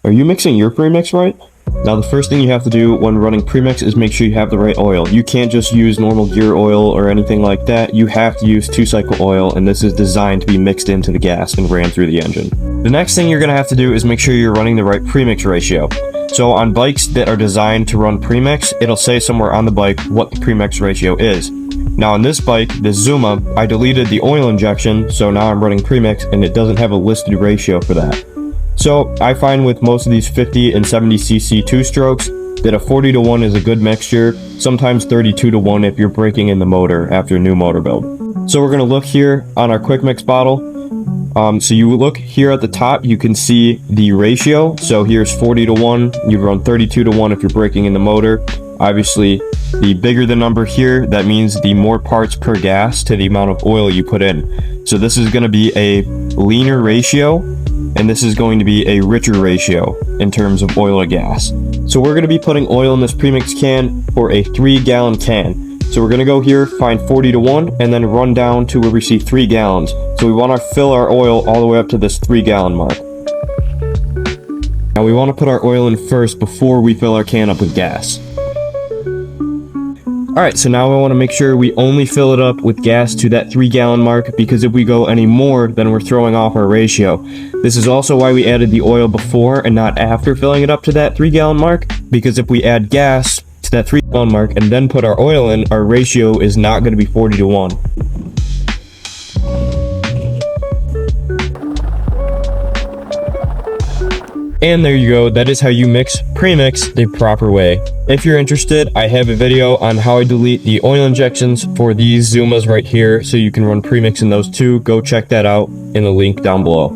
Are you mixing your premix right? Now the first thing you have to do when running premix is make sure you have the right oil. You can't just use normal gear oil or anything like that. You have to use 2-cycle oil, and this is designed to be mixed into the gas and ran through the engine. The next thing you're going to have to do is make sure you're running the right premix ratio. So on bikes that are designed to run premix, it'll say somewhere on the bike what the premix ratio is. Now on this bike, the ZUMA, I deleted the oil injection, so now I'm running premix and it doesn't have a listed ratio for that. So I find with most of these 50 and 70cc 2-strokes that a 40-to-1 is a good mixture, sometimes 32-to-1 if you're breaking in the motor after a new motor build. So we're going to look here on our quick mix bottle. So you look here at the top, you can see the ratio. So here's 40-to-1, you run 32-to-1 if you're breaking in the motor. Obviously, the bigger the number here, that means the more parts per gas to the amount of oil you put in. So this is going to be a leaner ratio, and this is going to be a richer ratio in terms of oil to gas. So we're going to be putting oil in this premix can for a 3-gallon can. So we're going to go here, find 40-to-1, and then run down to where we see 3 gallons. So we want to fill our oil all the way up to this 3-gallon mark. Now we want to put our oil in first before we fill our can up with gas. Alright, so now I want to make sure we only fill it up with gas to that 3-gallon mark, because if we go any more, then we're throwing off our ratio. This is also why we added the oil before and not after filling it up to that 3-gallon mark, because if we add gas to that 3-gallon mark and then put our oil in, our ratio is not going to be 40-to-1. And there you go, that is how you mix premix the proper way. If you're interested, I have a video on how I delete the oil injections for these ZUMAs right here, so you can run premix in those too. Go check that out in the link down below.